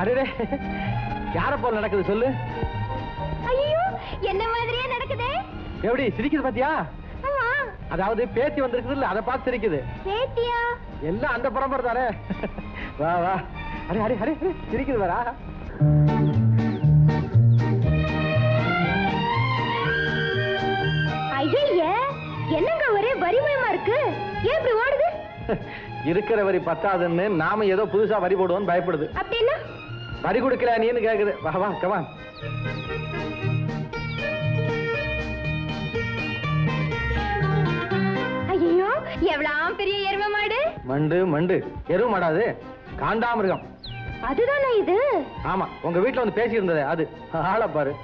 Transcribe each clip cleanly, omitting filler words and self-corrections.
அடே யார போல நடக்குது சொல்லு. ஐயோ என்ன மாதிரியே நடக்குதே. எப்படி சிரிக்குது பாத்தியா? அதாவது பேத்தி வந்திருக்குது இல்ல, அதை பார்த்து சிரிக்குது. பேத்தியா? எல்லாம் அந்த பரம்பரை தானே. வா வா. அரே அரே அரே சிரிக்குது வரா. ஐயா என்னங்க ஒரே வரிமயமா இருக்கு, ஏன் இப்படி ஓடுது? இருக்கிற வரி பத்தாதுன்னு நாம ஏதோ புதுசா வரி போடுவோம் பயப்படுது. அப்படின்னா வரி கொடுக்கல நீன்னு கேக்குது. வா வா கமான். ஐயோ எவ்வளவு பெரிய எருமை மாடு. மண்டு மண்டு எருவு மாடாது, காண்டாமிருகம். அதுதானே இது? ஆமா, உங்க வீட்டுல வந்து பேசி இருந்தது அது. ஆள பாரு.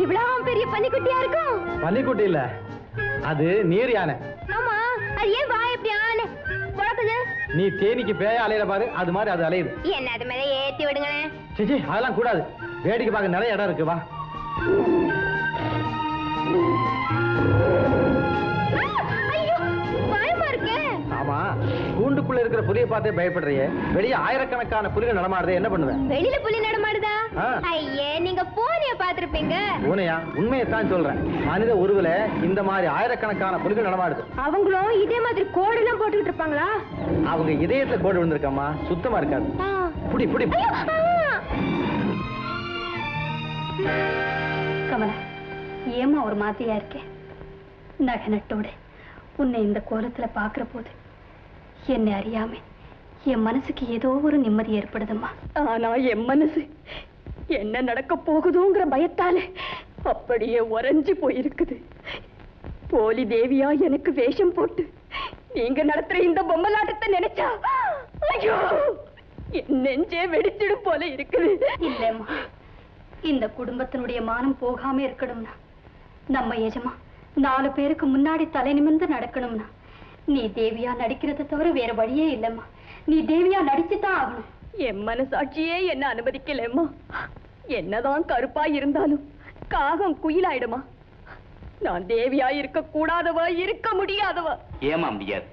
இவ்வளவு பெரிய பன்னிக்குட்டியா இருக்கும். பன்னிக்குட்டி இல்ல, அது நீர் யானை. ஆமா, அது ஏன் வாய் இப்படி ஆனே குழக்குது? நீ தேனிக்கு பேய அலையில பாரு, அது மாதிரி அது அலையுது. என்ன அது மேல ஏத்தி விடுங்களேன். சிச்சி அதெல்லாம் கூடாது, வேடிக்கை பார்க்க நிறைய இடம் இருக்கு. வா. ஆமா, கூண்டுக்குள்ள இருக்கிற புலியை பார்த்தே பயப்படுறியே, வெளியே ஆயிரக்கணக்கான புலிகள் நடமாடுதே, என்ன பண்ணுவேன்? வெளியில புலி நடமாடுதா? ஐயே நீங்க பூனைய பாத்திருப்பீங்க. பூனையா? உண்மையைத்தான் சொல்றேன். மனித உருவில இந்த மாதிரி ஆயிரக்கணக்கான புலிகள் நடமாடுது. அவங்களும் இதே மாதிரி கோடு எல்லாம் போட்டுக்கிட்டு இருப்பாங்களா? அவங்க இதயத்துல கோடு விழுந்திருக்காமா, சுத்தமா இருக்காது. புடி புடி. கமலா, ஏமா ஒரு மாதிரியா இருக்கே? நகை நட்டோட உன்னை இந்த கோலத்துல பாக்குற போது என்னை அறியாம என் மனசுக்கு ஏதோ ஒரு நிம்மதி ஏற்படுதும்மா. ஆனா என் மனசு என்ன நடக்க போகுதுங்கிற பயத்தால அப்படியே உறைஞ்சு போயிருக்குது. போலி தேவியா எனக்கு வேஷம் போட்டு நீங்க நடத்துற இந்த பொம்மலாட்டத்தை நினைச்சா ஐயோ என் நெஞ்சே வெடிச்சிடும் போல இருக்குது. இல்லம்மா, இந்த குடும்பத்தினுடைய மானம் போகாம இருக்கணும்னா நம்ம எஜமா 4 பேருக்கு முன்னாடி தலை நிமிர்ந்து நடக்கணும்னா நீ தேவியா நடிக்கிறத தவிர வேற வழியே இல்லம்மா. நீ தேவியா நடிச்சுதான் ஆகணும். என் மனசாட்சியே என்ன அனுமதிக்கலம்மா. என்னதான் கருப்பா இருந்தாலும் காகம் குயிலாயிடுமா. நான் தேவியா இருக்க கூடாதவா, இருக்க முடியாதவா. ஏமா முடியாது?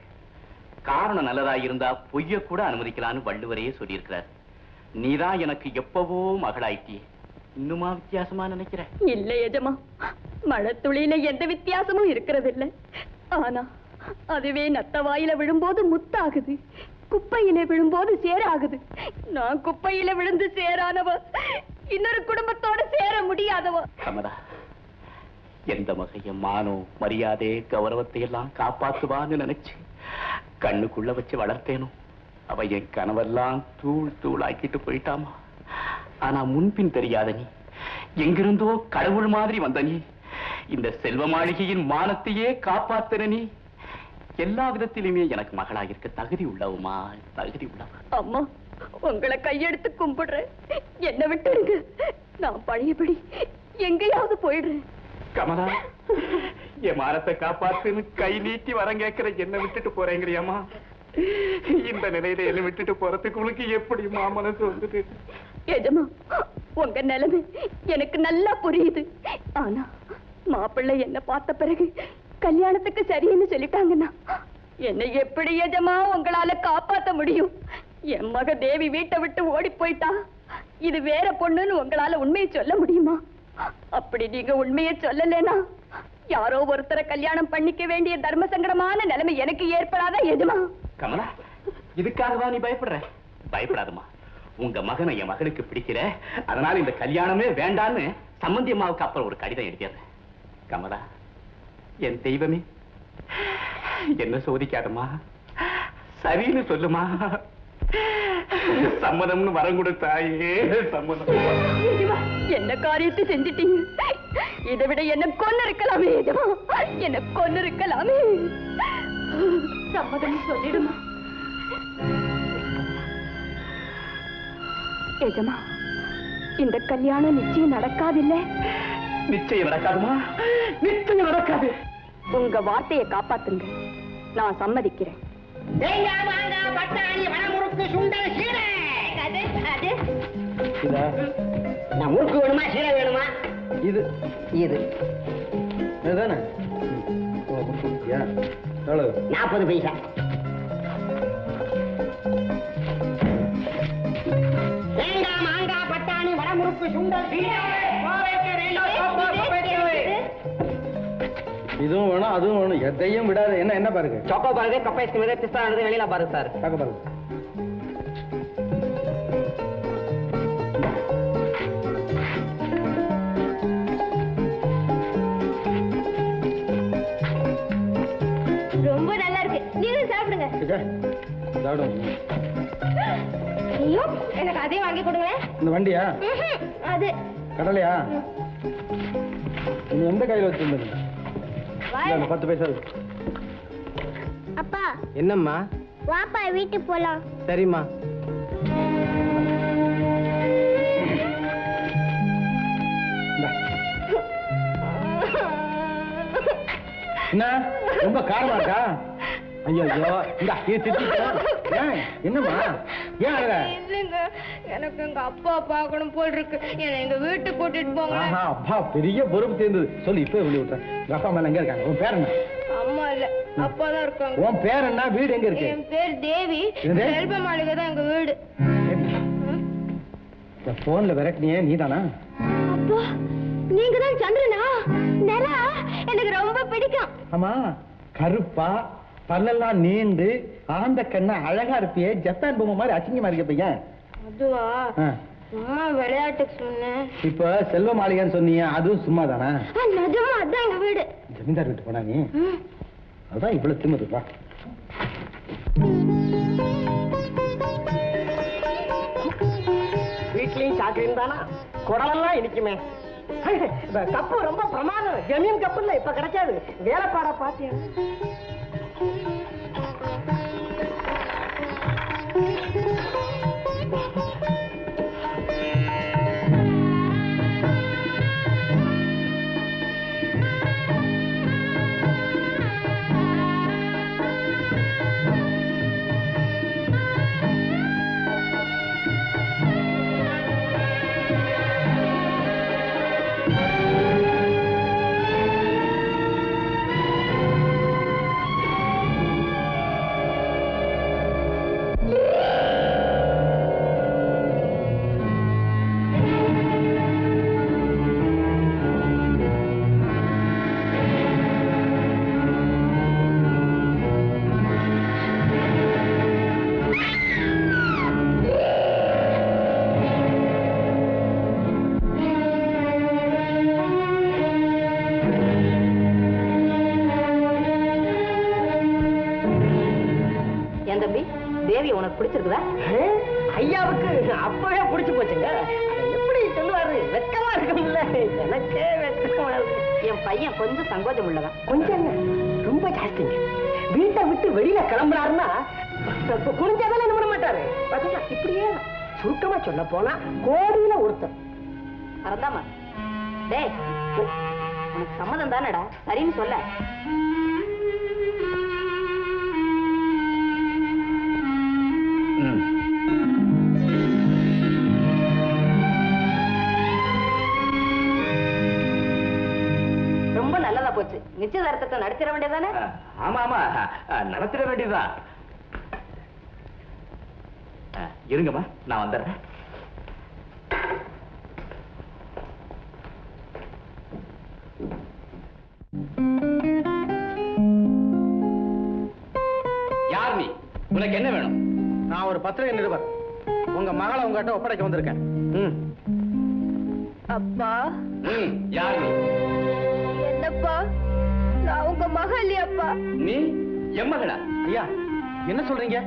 காரணம் நல்லதா இருந்தா பொய்ய கூட அனுமதிக்கலான்னு வள்ளுவரையே சொல்லியிருக்கிறார். நீதான் எனக்கு எப்பவோ மகளாயிட்டியே, இன்னுமா வித்தியாசமா நினைக்கிற? இல்ல எஜமா, மழை துளியில எந்த வித்தியாசமும் இருக்கிறது இல்ல. ஆனா அதுவே நத்த வாயில விழும்போது முத்தாகுது, குப்பையில விழும்போது சேராகுது. நான் குப்பையில விழுந்து சேரானவ, இன்னொரு குடும்பத்தோட சேர முடியாதவ. கமலா, எந்த வகைய மானோ மரியாதை கௌரவத்தை எல்லாம் காப்பாத்துவான்னு நினைச்சு கண்ணுக்குள்ள வச்சு வளர்த்தேனோ அவ என் கனவெல்லாம் தூள் தூள் ஆக்கிட்டு போயிட்டாமா. ஆனா முன்பின் தெரியாத நீ, எங்கிருந்தோ கடவுள் மாதிரி வந்த நீ, இந்த செல்வ மாளிகையின் மானத்தையே காப்பாத்துற நீ, எல்லா விதத்திலுமே எனக்கு மகளாக இருக்க தகுதி உள்ளவுமா, தகுதி உள்ளவ. அம்மா, உங்களை கையெடுத்து கும்பிடுறேன், என்ன விட்டுருங்க. நான் பழையபடி எங்கேயாவது போயிடுறேன். கமலா, என் மானத்தை காப்பாத்துன்னு கை நீட்டி வரம் கேட்கிற என்ன விட்டுட்டு போறேங்கிறியம்மா? இந்த நிலையில என்ன விட்டுட்டு போறதுக்கு உனக்கு எப்படி மனசு வந்தது? எஜமா, உங்க நிலைமை எனக்கு நல்லா புரியுது. ஆனா மாப்பிள்ளை என்ன பார்த்த பிறகு கல்யாணத்துக்கு சரின்னு சொல்லிட்டாங்கன்னா என்னை எப்படி எஜமா உங்களால காப்பாத்த முடியும்? என் மக தேவி வீட்டை விட்டு ஓடி போயிட்டா, இது வேற பொண்ணுன்னு உங்களால உண்மையை சொல்ல முடியுமா? அப்படி நீங்க உண்மையை சொல்லலைன்னா யாரோ ஒருத்தரை கல்யாணம் பண்ணிக்க வேண்டிய தர்ம சங்கடமான நிலைமை எனக்கு ஏற்படாதா எஜமா? கமலா, இதுக்காகவா நீ பயப்படுற? பயப்படாதம்மா. உங்க மகனை என் மகனுக்கு பிடிக்கல, அதனால இந்த கல்யாணமே வேண்டான்னு சம்பந்தி அம்மாவுக்கு அப்புறம் ஒரு கடிதம் எழுதியது. கமலா, என் தெய்வமே, என்ன சோதிக்காதம்மா, சரின்னு சொல்லுமா. சம்மதம்னு வரம் கொடுத்தாயே, சம்மதம். என்ன காரியத்தை செஞ்சிட்டீங்க? இதை விட என்ன கொன்னு இருக்கலாமே எஜமா, என்ன கொன்னு இருக்கலாமே. சம்மதம் சொல்லிடுமா எஜமா? இந்த கல்யாணம் நிச்சயம் நடக்காதில்ல? நிச்சயம் நடக்காதுமா, நிச்சயம் நடக்காது. உங்க வார்த்தையை காப்பாத்துங்க, நான் சம்மதிக்கிறேன். முறுக்கு வேணுமா, சீரை வேணுமா? இது இது இதுதானே? ஓ, கொடுத்துருக்கியா? எவ்வளவு? 40 பைசா. தேங்காய், மாங்காய், பட்டாணி, வடமுறுப்பு, சுண்டல், இதுவும் வேணும் அதுவும் வேணும், எதையும் விடாது. என்ன பாருங்க? சொக்கோ பாருங்க, கப்பை ஐஸ்கிரீம், பிஸ்தா வெளியில பாருங்க சார். பார்க்க பாருங்க. ரொம்ப நல்லா இருக்கு. நீங்களும் சாப்பிடுங்க. சாப்பிடுங்க. ஐயோ, எனக்கு அதையும் வாங்கி கொடுங்க. இந்த வண்டியா? அது கடலையா? நீ எந்த கையில் வச்சிருந்தீங்க? 10 பைசா. அப்பா, என்னம்மா? வாப்பா வீட்டுக்கு போலாம். சரிம்மா. என்ன ரொம்ப காரமா இருக்கா? ஐயோ இந்த என்னம்மா ஏன் அழற? இல்லைங்க, எனக்கு எங்க அப்பா பார்க்கணும் போல் இருக்கு. என்னை எங்க வீட்டுக்கு கூட்டிட்டு போங்க. அப்பா பெரிய பொறுப்பு சேர்ந்தது. சொல்லு இப்ப வெளியே விட்டுறேன். உங்க அப்பா அம்மா எங்க இருக்காங்க? உன் பேர் என்ன? அம்மா இல்ல, அப்பா தான் இருக்காங்க. உன் பேர் என்ன? வீடு எங்க இருக்கு? என் பேர் தேவி. செல்வ மாளிகை தான் எங்க வீடு. போன்ல விரட்டினியே நீதானா? அப்பா, நீங்க தான் சந்திரனா? நிலா எனக்கு ரொம்ப பிடிக்கும். ஆமா, கருப்பா பல்லெல்லாம் நீண்டு ஆந்த கண்ணா அழகா இருப்பியே. ஜப்பான் பொம்மை மாதிரி அசிங்கமா இருக்க பையன். அதுவா? சும்மா விளையாட்டுக்கு சொன்னேன். இப்ப செல்வ மாளிகைன்னு சொன்னீங்க, அதுவும் சும்மா தானா? நிஜமா அதான் எங்க வீடு. ஜமீன்தார் வீட்டு போனா நீ? அதான் இவ்வளவு திமுதுப்பா. வீட்லயும் சாக்கரியும் தானா? குடலெல்லாம் இனிக்குமே. கப்பு ரொம்ப பிரமாதம். ஜமீன் கப்பு இல்ல, இப்ப கிடைக்காது. வேலைப்பாடா பாத்தியா? தேவி உனக்கு பிடிச்சிருக்குதா? ஐயாவுக்கு அப்பவே பிடிச்சு போச்சுங்க. எப்படி சொல்லுவாரு? வெக்கமா இருக்கும்ல. எனக்கே வெக்கமா இருக்கு. என் பையன் கொஞ்சம் சங்கோஜம் உள்ளவன். கொஞ்சம் ரொம்ப ஜாஸ்திங்க. வீட்டை விட்டு வெளியில கிளம்புறாருன்னா குடிஞ்சாதான் என்ன பண்ண மாட்டாரு. பாத்தீங்களா? இப்படியே சுருக்கமா சொல்ல போனா கோடியில ஒருத்தர். அறந்தாமா டேய், உனக்கு சம்மதம் தானடா? சரின்னு சொல்ல. ரொம்ப நல்லதா போச்சு. நிச்சயதார்த்தத்தை நடத்திட வேண்டியதானே? ஆமா ஆமா, நடத்திட வேண்டியதுதான். இருங்கம்மா, நான் வந்துடுறேன். யார் நீ? உனக்கு என்ன வேணும்? நான் ஒரு பத்திரிகை நிருபர். உங்க மகளை உங்ககிட்ட ஒப்படைக்க வந்திருக்கேன். அப்பா. யார் நீ? என்னப்பா, நான் உங்க மகள் இல்லையாப்பா? நீ என் மகளா? ஐயா, என்ன சொல்றீங்க?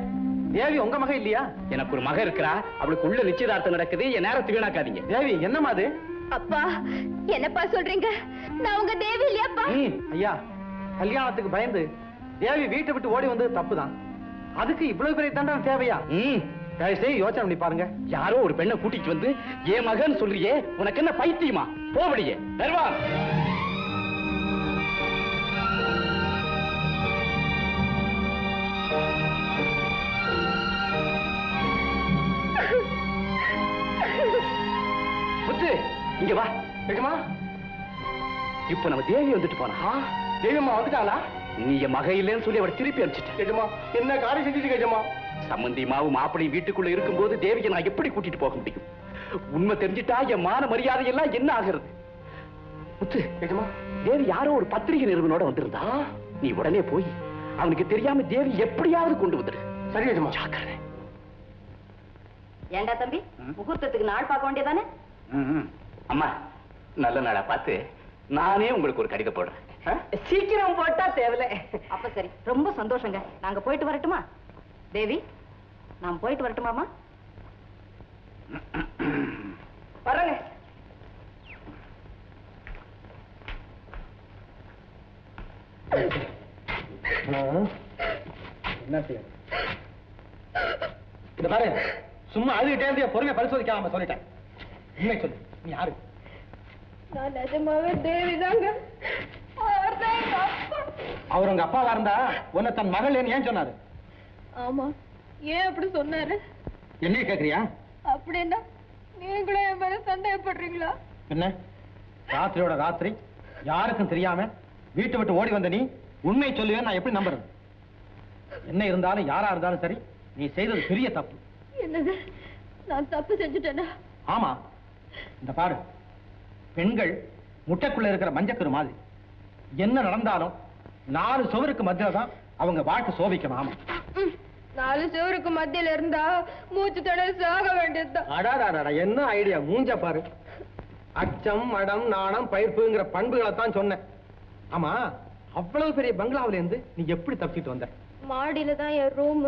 தேவி உங்க மக இல்லையா? எனக்கு ஒரு மக இருக்கிறா. அவளுக்கு உள்ள நிச்சயதார்த்தம் நடக்குது. என் நேரத்தை வீணாக்காதீங்க. தேவி என்னமா அது? அப்பா, என்னப்பா சொல்றீங்க? நான் உங்க தேவி இல்லையாப்பா? ஐயா, கல்யாணத்துக்கு பயந்து தேவி வீட்டை விட்டு ஓடி வந்தது தப்புதான். அதுக்கு இவ்வளவு பெரிய தண்டனை தேவையா? யோசனை பண்ணி பாருங்க. யாரோ ஒரு பெண்ணை கூட்டிட்டு வந்து என் மகன் சொல்றியே, உனக்கு என்ன பைத்தியமா? போபடியே தருவான். முத்து, இங்க வா. கேக்குமா? இப்ப நம்ம தேவி வந்துட்டு போனா. தேவியம்மா வந்துட்டாளா? நீ என் மக இல்லைன்னு சொல்லி அவரை திருப்பி அனுப்பிச்சிட்ட. கேஜமா என்ன காரியம் செஞ்சுட்டு கேஜமா? சம்பந்தி மாவு மாப்பிள்ளை வீட்டுக்குள்ள இருக்கும்போது தேவியை நான் எப்படி கூட்டிட்டு போக முடியும்? உண்மை தெரிஞ்சிட்டா என் மான மரியாதை எல்லாம் என்ன ஆகிறது? முத்து, கேஜமா தேவி யாரோ ஒரு பத்திரிகை நிறுவனோட வந்திருந்தா, நீ உடனே போய் அவனுக்கு தெரியாம தேவி எப்படியாவது கொண்டு வந்துடு. சரி கேஜமா. ஜாக்கிரதை. ஏண்டா தம்பி, முகூர்த்தத்துக்கு நாள் பார்க்க வேண்டியதானே? அம்மா, நல்ல நாளா பார்த்து நானே உங்களுக்கு ஒரு கடிதம் போடுறேன். சீக்கிரம் போட்டா தேவையில்ல. அப்ப சரி, ரொம்ப சந்தோஷங்க. நாங்க போயிட்டு வரட்டுமா? தேவி, நான் போயிட்டு வரட்டுமாமா? வரங்க. என்ன செய்ய இந்த பாரு, சும்மா அழுகிட்டே பொறுமையை பரிசோதிக்காம சொல்லிட்டேன். உண்மை சொல்லு, நீ யாரு? நான் நிஜமாவே தேவிதாங்க. அவர் உங்க அப்பாவா இருந்தா உன்னை தன் மகள் ஏன் சொன்னாரு? ஆமா, ஏன் அப்படி சொன்னாரு? என்னைய கேக்குறியா? அப்படின்னா நீங்களும் என் மேல சந்தேகப்படுறீங்களா? என்ன ராத்திரியோட ராத்திரி யாருக்கும் தெரியாம வீட்டை விட்டு ஓடி வந்த நீ உண்மை சொல்லுவேன் நான் எப்படி நம்புறது? என்ன இருந்தாலும் யாரா இருந்தாலும் சரி, நீ செய்தது பெரிய தப்பு. என்னது, நான் தப்பு செஞ்சுட்டேனா? ஆமா, இந்த பாரு, பெண்கள் முட்டைக்குள்ள இருக்கிற மஞ்சக்கரு மாதிரி. என்ன நடந்தாலும் 4 சுவருக்கு மத்தியில தான் அவங்க வாழ்க்கை சோபிக்கணும். ஆமா, 4 சுவருக்கு மத்தியில இருந்தா மூச்சு தடவை சாக வேண்டியதுதான். அடாடாடா, என்ன ஐடியா! மூஞ்ச பாரு. அச்சம், மடம், நாணம், பயிர்ப்புங்கிற பண்புகளை தான் சொன்னேன். ஆமா, அவ்வளவு பெரிய பங்களாவில இருந்து நீ எப்படி தப்பிட்டு வந்த? மாடியில தான் என் ரூம்.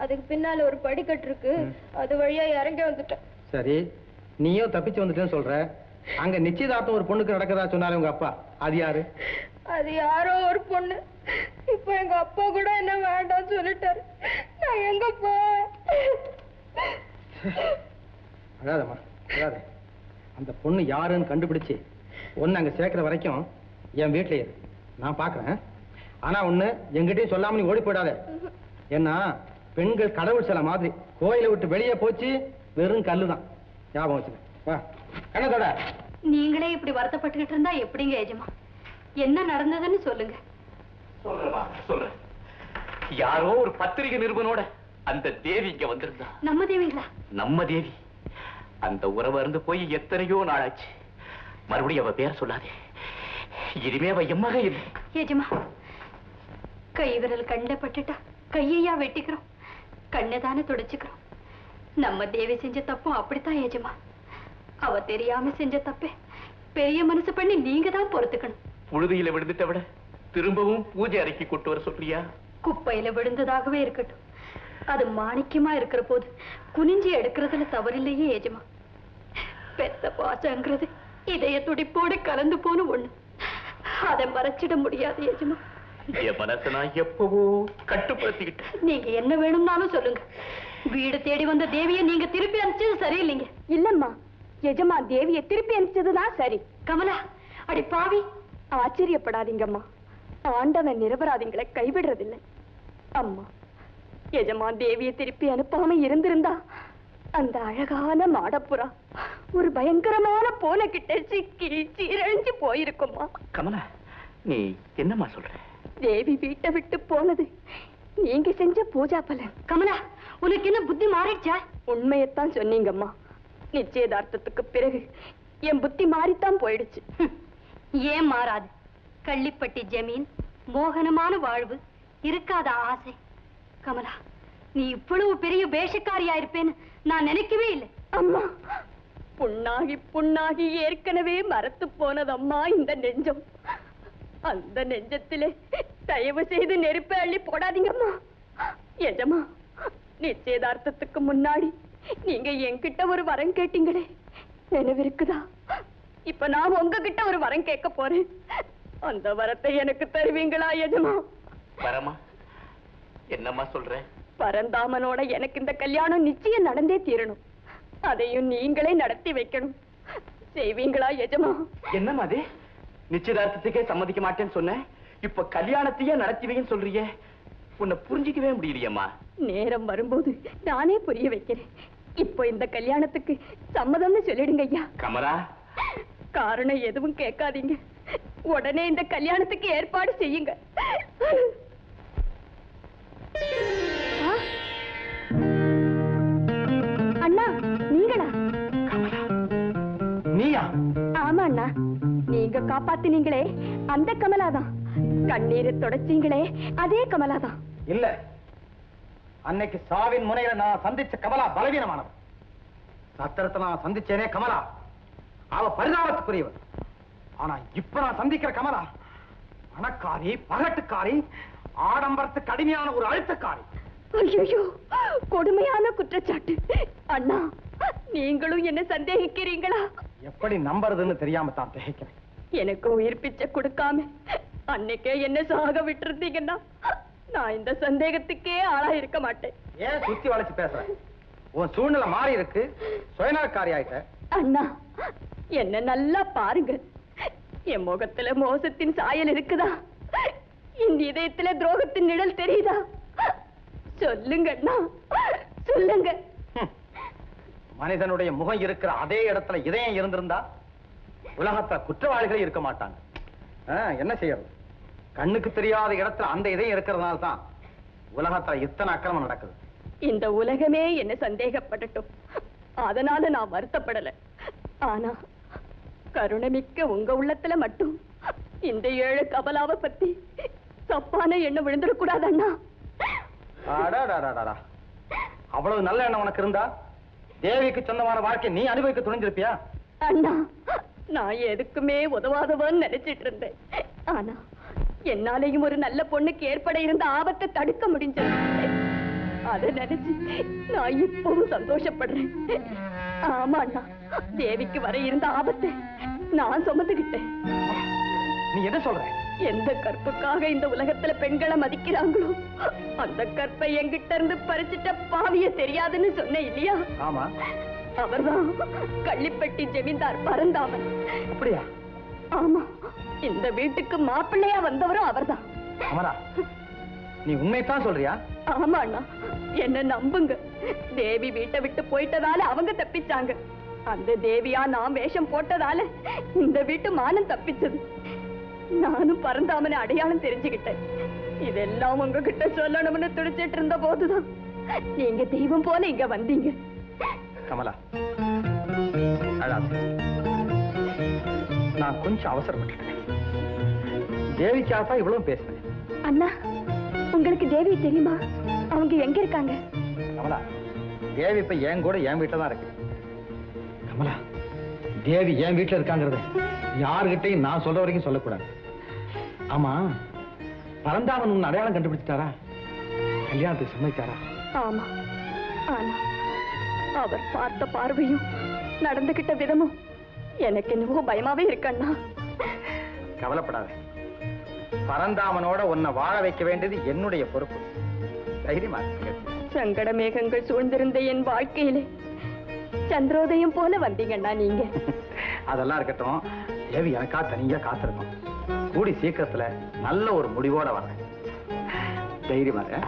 அதுக்கு பின்னால ஒரு படிக்கட்டு இருக்கு, அது வழியா இறங்கி வந்துட்டேன். சரி, நீயும் தப்பிச்சு வந்துட்டேன்னு சொல்ற. அங்க நிச்சயதார்த்தம் ஒரு பொண்ணுக்கு நடக்கதா சொன்னாரு உங்க அப்பா, அது யாரு? அது யாரோ ஒரு பொண்ணு. இப்ப எங்க அப்பா கூட என்ன வேண்டாம் சொல்லிட்டாரு. நான் எங்க போவேன்? அழாதம்மா, அழாத. அந்த பொண்ணு யாருன்னு கண்டுபிடிச்சு ஒன்னு அங்க சேர்க்கிற வரைக்கும் என் வீட்லயே இரு. நான் பாக்குறேன். ஆனா ஒண்ணு, எங்கிட்டயும் சொல்லாம நீ ஓடி போயிடாத. ஏன்னா பெண்கள் கடவுள் சில மாதிரி, கோயிலை விட்டு வெளியே போச்சு வெறும் கல்லுதான். ஞாபகம் வச்சுக்க. வா, கண்ணத்தோட. நீங்களே இப்படி வருத்தப்பட்டுக்கிட்டு இருந்தா எப்படிங்க எஜமா? என்ன நடந்ததுன்னு சொல்லுங்க. சொல்றேன். யாரோ ஒரு பத்திரிகை நிறுவனோட அந்த தேவி இங்க வந்திருந்தா. நம்ம தேவிங்களா? நம்ம தேவி. அந்த உறவு இருந்து போய் எத்தனையோ நாளாச்சு. மறுபடியும் அவ பேர் சொல்லாதே. இனிமே அவ எம்மக இல்லை. எஜமா, கை விரல் கண்ட பட்டுட்டா கையையா வெட்டிக்கிறோம், கண்ணை தானே துடைச்சுக்கிறோம். நம்ம தேவி செஞ்ச தப்பும் அப்படித்தான் எஜமா. அவ தெரியாம செஞ்ச தப்பே பெரிய மனசு பண்ணி நீங்க தான் பொறுத்துக்கணும். புழுதியில விழுந்துட்ட விட திரும்பவும் பூஜை அறைக்கு கொண்டு வர சொல்றியா? குப்பையில விழுந்ததாகவே இருக்கட்டும், அது மாணிக்கமா இருக்கிற போது குனிஞ்சி எடுக்கிறதுல தவறில்லையே எஜமா. பெத்த பாசங்கிறது இதய துடிப்போடு கலந்து போன ஒண்ணு, அதை மறைச்சிட முடியாது எஜமா. என் மனசை நான் எப்பவோ கட்டுப்படுத்திக்கிட்டேன். நீங்க என்ன வேணும்னாலும் சொல்லுங்க. வீடு தேடி வந்த தேவியை நீங்க திருப்பி அனுப்பிச்சது சரியில்லைங்க. இல்லம்மா, எஜமா தேவியை திருப்பி அனுப்பிச்சதுதான் சரி. கமலா, அடி பாவி! ஆச்சரியப்படாதீங்கம்மா, ஆண்டவன் நிரபராதிகளை கைவிடுறதில்லை. அம்மா, எஜமா தேவியை திருப்பி அனுப்பாம இருந்திருந்தா அந்த அழகான மாடப்புறா ஒரு பயங்கரமான போன கிட்ட சிக்கி சீரழிஞ்சு போயிருக்குமா. கமலா, நீ என்னம்மா சொல்ற? தேவி வீட்டை விட்டு போனது நீங்க செஞ்ச பூஜா பலன். கமலா, உனக்கு என்ன புத்தி மாறிடுச்சா? உண்மையத்தான் சொன்னீங்கம்மா. நிச்சயதார்த்தத்துக்கு பிறகு என் புத்தி மாறித்தான் போயிடுச்சு. ஏன் மாறாது? கள்ளிப்பட்டி ஜமீன், மோகனமான வாழ்வு, இருக்காத ஆசை. கமலா, நீ இவ்வளவு பெரிய வேஷக்காரியா இருப்பேன்னு நான் நினைக்கவே இல்லை. அம்மா, புண்ணாகி புண்ணாகி ஏற்கனவே மரத்து போனதம்மா இந்த நெஞ்சம். அந்த நெஞ்சத்திலே தயவு செய்து நெருப்பை அள்ளி போடாதீங்கம்மா. எஜமா, நிச்சயதார்த்தத்துக்கு முன்னாடி நீங்க என்கிட்ட ஒரு வரம் கேட்டீங்களே, நினைவிருக்குதா? இப்ப நான் உங்ககிட்ட ஒரு வரம் கேட்க போறேன். அந்த வரத்தை எனக்கு தருவீங்களா எஜமா? வரமா? என்னம்மா சொல்ற? பரந்தாமனோட எனக்கு இந்த கல்யாணம் நிச்சயம் நடந்தே தீரணும். அதையும் நீங்களே நடத்தி வைக்கணும். செய்வீங்களா எஜமா? என்னம்மா அது? நிச்சயதார்த்தத்துக்கே சம்மதிக்க மாட்டேன்னு சொன்ன, இப்ப கல்யாணத்தையே நடத்திவைன்னு சொல்றியே. உன்னை புரிஞ்சிக்கவே முடியலையம்மா. நேரம் வரும்போது நானே புரிய வைக்கிறேன். இப்போ இந்த கல்யாணத்துக்கு சம்மதம்னு சொல்லிடுங்க ஐயா. கமலா, காரணம் எதுவும் கேட்காதீங்க. உடனே இந்த கல்யாணத்துக்கு ஏற்பாடு செய்யுங்க. அண்ணா, நீங்களா? நீயா? ஆமா அண்ணா, நீங்க காப்பாத்தினீங்களே அந்த கமலாதான். கண்ணீரை தொடச்சீங்களே அதே கமலாதான். இல்ல, அன்னைக்கு சாவின் முனையில நான் சந்திச்ச கமலா பலவீனமானவன். சத்திரத்தை நான் சந்திச்சேனே கமலா, அவ பரிதாபத்துக்குரியவன். ஆனா இப்ப நான் சந்திக்கிற கமலா பணக்காரி, பகட்டுக்காரி, ஆடம்பரத்துக்கு அடிமையான ஒரு அழுத்தக்காரி. ஐயோ, கொடுமையான குற்றச்சாட்டு. அண்ணா, நீங்களும் என்ன சந்தேகிக்கிறீங்களா? எப்படி நம்புறதுன்னு தெரியாம தான் திகைக்கிறேன். எனக்கு உயிர் பிச்சை கொடுக்காம அன்னைக்கே என்ன சாக விட்டுருந்தீங்கன்னா நான் இந்த சந்தேகத்துக்கே ஆளா இருக்க மாட்டேன். ஏன் சுத்தி வளைச்சு பேசுற? உன் சூழ்நிலை மாறி இருக்கு, சுயநலக்காரி ஆயிட்ட. அண்ணா, என்ன நல்லா பாருங்க. என் முகத்துல மோசத்தின் சாயல் இருக்குதா? என் இதயத்துல துரோகத்தின் நிழல் தெரியுதா? சொல்லுங்க அண்ணா, சொல்லுங்க. மனிதனுடைய முகம் இருக்கிற அதே இடத்துல இதயம் இருந்திருந்தா உலகத்துல குற்றவாளிகள் இருக்க மாட்டாங்க. என்ன செய்யறது? கண்ணுக்கு தெரியாத இடத்துல அந்த இதயம் இருக்கிறதுனால தான் உலகத்துல இத்தனை அக்கிரமம் நடக்குது. இந்த உலகமே என்ன சந்தேகப்படட்டும், அதனால நான் வருத்தப்படல. ஆனா கருணைமிக்க உங்க உள்ளத்துல மட்டும் இந்த 7 கமலாவை பத்தி தப்பான எண்ணம் விழுந்துடக்கூடாது அண்ணா. அவ்வளவு நல்ல எண்ணம் உனக்கு இருந்தா தேவிக்கு சொந்தமான வாழ்க்கை நீ அனுபவிக்க துணிஞ்சிருப்பியா? அண்ணா, நான் எதுக்குமே உதவாதவன்னு நினைச்சிட்டு இருந்தேன். ஆனா என்னாலையும் ஒரு நல்ல பொண்ணுக்கு ஏற்பட இருந்த ஆபத்தை தடுக்க முடிஞ்சது. அதை நினைச்சு நான் இப்பவும் சந்தோஷப்படுறேன். ஆமா அண்ணா, தேவிக்கு வர இருந்த ஆபத்தை நான் சுமந்துகிட்டேன். நீ என்ன சொல்ற? எந்த கற்புக்காக இந்த உலகத்துல பெண்களை மதிக்கிறாங்களோ அந்த கற்பை என்கிட்ட இருந்து பறிச்சுட்ட பாவிய தெரியாதுன்னு சொன்னேன் இல்லையா? ஆமா, அவர்தான் கள்ளிப்பட்டி ஜமீன்தார் பரந்தாமன். அப்படியா? ஆமா, இந்த வீட்டுக்கு மாப்பிள்ளையா வந்தவரும் அவர்தான். அமரா, நீ உண்மைத்தான் சொல்றியா? ஆமா அண்ணா, என்ன நம்புங்க. தேவி வீட்டை விட்டு போயிட்டதால அவங்க தப்பிச்சாங்க. அந்த தேவியா நான் வேஷம் போட்டதால இந்த வீட்டு மானம் தப்பிச்சது. நானும் பரந்தாமனை அடையாளம் தெரிஞ்சுக்கிட்டேன். இதெல்லாம் உங்ககிட்ட சொல்லணும்னு துடிச்சிட்டு இருந்த போதுதான் நீங்க தெய்வம் போல இங்க வந்தீங்க. கமலா, அழாத. நான் கொஞ்சம் அவசரப்பட்டுட்டேன். தேவிக்காக இவ்வளவு பேசுறேன். அண்ணா, உங்களுக்கு தேவி தெரியுமா? அவங்க எங்க இருக்காங்க? கமலா, தேவி இப்ப என் கூட என் வீட்டுல தான் இருக்கு. கமலா, தேவி என் வீட்டுல இருக்காங்கிறது யாருகிட்டையும் நான் சொல்ற வரைக்கும் சொல்லக்கூடாது. ஆமா, பரந்தாமன் உன் அடையாளம் கண்டுபிடிச்சிட்டாரா? கல்யாணத்துக்கு சம்மதிச்சாரா? ஆமா, ஆனா அவர் பார்த்த பார்வையும் நடந்துகிட்ட விதமும் எனக்கு என்னவோ பயமாவே இருக்கண்ணா. கவலைப்படாத, பரந்தாமனோட உன்னை வாழ வைக்க வேண்டியது என்னுடைய பொறுப்பு. தைரியமா இரு. சங்கட மேகங்கள் சூழ்ந்திருந்த என் வாழ்க்கையிலே சந்திரோதயம் போல வந்தீங்கண்ணா நீங்க. அதெல்லாம் இருக்கட்டும், தேவி எனக்கா தனியா காத்திருக்கும். கூடி சீக்கிரத்துல நல்ல ஒரு முடிவோட வரேன். தைரியமா இரு.